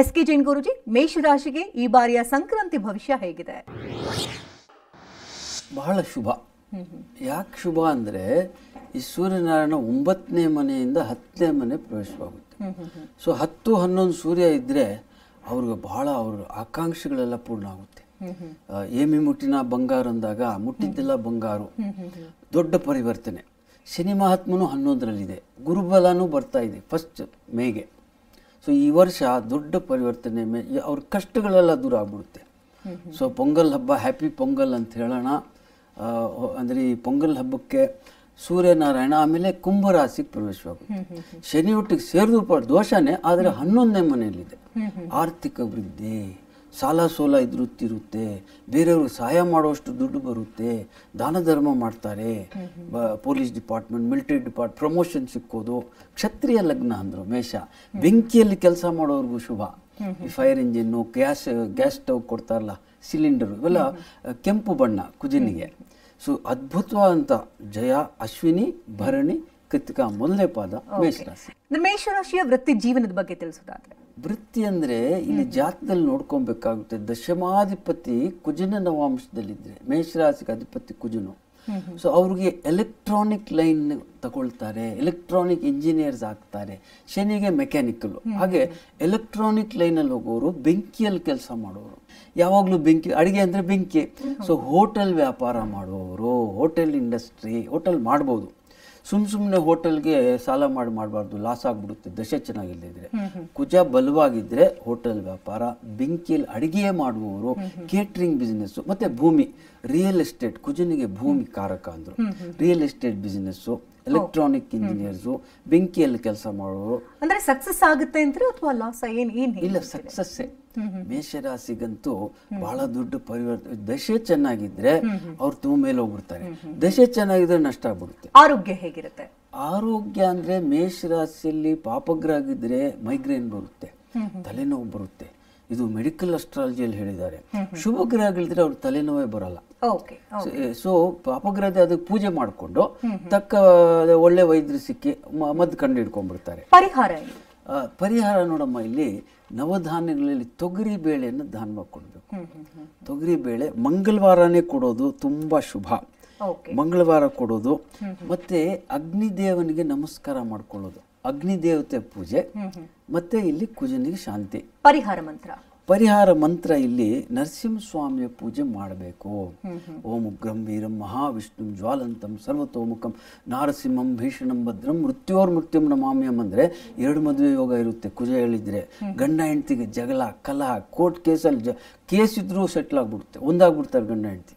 SK. Jain ಗುರುಜಿ, ಮೇಷರಾಶಿಗೆ ಈ ಬಾರಿಯ ಸಂಕ್ರಾಂತಿ ಭವಿಷ್ಯ ಹೇಗಿದೆ? ಬಹಳ ಶುಭ. ಯಾಕೆ ಶುಭ ಅಂದರೆ ಈ ಸೂರ್ಯನಾರಾಯಣ 9ನೇ ಮನೆಯಿಂದ 10ನೇ ಮನೆ ಪ್ರವೇಶವಾಗುತ್ತೆ. ಸೊ 10, 11 ಸೂರ್ಯ ಇದ್ದರೆ ಅವ್ರಿಗೆ ಬಹಳ ಅವ್ರ ಆಕಾಂಕ್ಷೆಗಳೆಲ್ಲ ಪೂರ್ಣ ಆಗುತ್ತೆ. ಏಮಿ ಮುಟ್ಟಿನ ಬಂಗಾರು ಅಂದಾಗ ಮುಟ್ಟಿದ್ದೆಲ್ಲ ಬಂಗಾರು, ದೊಡ್ಡ ಪರಿವರ್ತನೆ. ಶನಿ ಮಹಾತ್ಮನು 11ರಲ್ಲಿದೆ, ಗುರುಬಲನೂ ಬರ್ತಾ ಇದೆ ಫಸ್ಟ್ ಮೇಗೆ. ಸೊ ಈ ವರ್ಷ ದೊಡ್ಡ ಪರಿವರ್ತನೆ, ಅವ್ರ ಕಷ್ಟಗಳೆಲ್ಲ ದೂರ ಆಗ್ಬಿಡುತ್ತೆ. ಸೊ ಪೊಂಗಲ್ ಹಬ್ಬ, ಹ್ಯಾಪಿ ಪೊಂಗಲ್ ಅಂತ ಹೇಳೋಣ. ಅಂದರೆ ಈ ಪೊಂಗಲ್ ಹಬ್ಬಕ್ಕೆ ಸೂರ್ಯನಾರಾಯಣ ಆಮೇಲೆ ಕುಂಭರಾಶಿಗೆ ಪ್ರವೇಶವಾಗುತ್ತೆ. ಶನಿ ಒಟ್ಟಿಗೆ ಸೇರಿದ್ರು ದೋಷನೇ, ಆದರೆ 11ನೇ ಮನೆಯಲ್ಲಿದೆ. ಆರ್ಥಿಕ ವೃದ್ಧಿ, ಸಾಲ ಸೋಲ ಇರುತ್ತೆ, ಬೇರೆಯವ್ರಿಗೆ ಸಹಾಯ ಮಾಡುವಷ್ಟು ದುಡ್ಡು ಬರುತ್ತೆ, ದಾನ ಧರ್ಮ ಮಾಡ್ತಾರೆ, police department, military department, promotion ಸಿಕ್ಕೋದು. ಕ್ಷತ್ರಿಯ ಲಗ್ನ ಅಂದರು ಮೇಷ. ಬೆಂಕಿಯಲ್ಲಿ ಕೆಲಸ ಮಾಡೋರ್ಗೂ ಶುಭ. ಈ ಫೈರ್ ಇಂಜಿನ್ನು, ಗ್ಯಾಸ್ ಸ್ಟವ್ ಕೊಡ್ತಾರಲ್ಲ, ಸಿಲಿಂಡರು, ಇವೆಲ್ಲ ಕೆಂಪು ಬಣ್ಣ ಕುಜನಿಗೆ. ಸೊ ಅದ್ಭುತವಾದಂಥ ಜಯ. ಅಶ್ವಿನಿ, ಭರಣಿ, ಕೃತಿಕಾ ಮೊದಲನೇ ಪಾದ ಮೇಷರಾಶಿ. ಮೇಷರಾಶಿಯ ವೃತ್ತಿ ಜೀವನದ ಬಗ್ಗೆ ತಿಳಿಸೋದಾದ್ರೆ, ವೃತ್ತಿ ಅಂದರೆ ಇಲ್ಲಿ ಜಾತಕದಲ್ಲಿ ನೋಡ್ಕೊಬೇಕಾಗುತ್ತೆ. ದಶಮಾಧಿಪತಿ ಕುಜನ ನವಾಂಶದಲ್ಲಿದ್ದರೆ, ಮೇಷರಾಶಿಗೆ ಅಧಿಪತಿ ಕುಜನು. ಸೊ ಅವ್ರಿಗೆ ಎಲೆಕ್ಟ್ರಾನಿಕ್ ಲೈನ್ ತಗೊಳ್ತಾರೆ, ಎಲೆಕ್ಟ್ರಾನಿಕ್ ಇಂಜಿನಿಯರ್ಸ್ ಆಗ್ತಾರೆ. ಶನಿಗೆ ಮೆಕ್ಯಾನಿಕಲ್. ಹಾಗೆ ಎಲೆಕ್ಟ್ರಾನಿಕ್ ಲೈನಲ್ಲಿ ಹೋಗೋರು, ಬೆಂಕಿಯಲ್ಲಿ ಕೆಲಸ ಮಾಡೋರು, ಯಾವಾಗಲೂ ಬೆಂಕಿ, ಅಡುಗೆ ಅಂದರೆ ಬೆಂಕಿ. ಸೊ ಹೋಟೆಲ್ ವ್ಯಾಪಾರ ಮಾಡುವವರು, ಹೋಟೆಲ್ ಇಂಡಸ್ಟ್ರಿ, ಹೋಟೆಲ್ ಮಾಡ್ಬೋದು. ಸುಮ್ಮನೆ ಹೋಟೆಲ್ಗೆ ಸಾಲ ಮಾಡಬಾರ್ದು, ಲಾಸ್ ಆಗಿಬಿಡುತ್ತೆ ದಶೆ ಚೆನ್ನಾಗಿಲ್ಲದಿದ್ರೆ. ಕುಜ ಬಲವಾಗಿದ್ದರೆ ಹೋಟೆಲ್ ವ್ಯಾಪಾರ, ಬೆಂಕಿಯಲ್ಲಿ ಅಡುಗೆ ಮಾಡುವವರು, ಕೇಟ್ರಿಂಗ್ ಬಿಸ್ನೆಸ್ಸು, ಮತ್ತು ಭೂಮಿ, ರಿಯಲ್ ಎಸ್ಟೇಟ್. ಕುಜನಿಗೆ ಭೂಮಿ ಕಾರಕ ಅಂದರು. Real estate business, electronic engineers, ಬೆಂಕಿಯಲ್ಲಿ ಕೆಲಸ ಮಾಡುವವರು. ಅಂದರೆ ಸಕ್ಸಸ್ ಆಗುತ್ತೆ ಅಂದ್ರೆ ಅಥವಾ ಲಾಸ್? ಇಲ್ಲ, ಸಕ್ಸಸ್ಸೇ. ಮೇಷರಾಶಿಗಂತೂ ಬಹಳ ದೊಡ್ಡ ಪರಿವರ್ತನೆ. ದಶೆ ಚೆನ್ನಾಗಿದ್ರೆ ಅವ್ರು ತುಂಬ ಮೇಲೆ ಹೋಗ್ಬಿಡ್ತಾರೆ, ದಶೆ ಚೆನ್ನಾಗಿದ್ರೆ ನಷ್ಟ ಆಗ್ಬಿಡುತ್ತೆ. ಆರೋಗ್ಯ ಹೇಗಿರುತ್ತೆ? ಆರೋಗ್ಯ ಅಂದ್ರೆ ಮೇಷರಾಶಿಯಲ್ಲಿ ಪಾಪಗ್ರಹ ಆಗಿದ್ರೆ ಮೈಗ್ರೇನ್ ಬರುತ್ತೆ, ತಲೆನೋವು ಬರುತ್ತೆ. ಇದು ಮೆಡಿಕಲ್ ಅಸ್ಟ್ರಾಲಜಿಯಲ್ಲಿ ಹೇಳಿದ್ದಾರೆ. ಶುಭ ಗ್ರಹಗಳಿದ್ರೆ ಅವ್ರ ತಲೆನೋವೇ ಬರಲ್ಲ. ಸೊ ಪಾಪಗ್ರಹದ ಅದಕ್ಕೆ ಪೂಜೆ ಮಾಡಿಕೊಂಡು ತಕ್ಕ ಒಳ್ಳೆ ವೈದ್ಯರು ಸಿಕ್ಕಿ ಮದ್ದು ಕಂಡು ಹಿಡ್ಕೊಂಡ್ಬಿಡ್ತಾರೆ. ಪರಿಹಾರ ನೋಡಮ್ಮ, ಇಲ್ಲಿ ನವಧಾನ್ಯಗಳಲ್ಲಿ ತೊಗರಿ ಬೇಳೆಯನ್ನು ದಾನ ಮಾಡಿಕೊಡ್ಬೇಕು. ತೊಗರಿ ಬೇಳೆ ಮಂಗಳವಾರನೇ ಕೊಡೋದು ತುಂಬಾ ಶುಭ. ಮಂಗಳವಾರ ಕೊಡೋದು. ಮತ್ತೆ ಅಗ್ನಿದೇವನಿಗೆ ನಮಸ್ಕಾರ ಮಾಡ್ಕೊಳ್ಳೋದು, ಅಗ್ನಿದೇವತೆ ಪೂಜೆ. ಮತ್ತೆ ಇಲ್ಲಿ ಕುಜನಿಗೆ ಶಾಂತಿ. ಪರಿಹಾರ ಮಂತ್ರ ಇಲ್ಲಿ ನರಸಿಂಹಸ್ವಾಮಿಯ ಪೂಜೆ ಮಾಡಬೇಕು. ಓಂ ಉಗ್ರಂ ವೀರಂ ಮಹಾವಿಷ್ಣುಂ ಜ್ವಾಲಂತಂ ಸರ್ವತೋಮುಖಂ ನಾರಸಿಂಹಂ ಭೀಷಣಂ ಭದ್ರಂ ಮೃತ್ಯೋರ್ಮೃತ್ಯುಂ ನಮಾಮ್ಯಂ ಅಂದರೆ 2 ಮದುವೆ ಯೋಗ ಇರುತ್ತೆ. ಕುಜ ಹೇಳಿದ್ರೆ ಗಂಡ ಹೆಂಡತಿಗೆ ಜಗಳ, ಕಲಹ, ಕೋರ್ಟ್ ಕೇಸಲ್ಲಿ ಕೇಸ್ ಇದ್ರೂ ಸೆಟ್ಲ್ ಆಗ್ಬಿಡುತ್ತೆ, ಒಂದಾಗ್ಬಿಡ್ತಾರೆ ಗಂಡ ಹೆಂಡತಿ.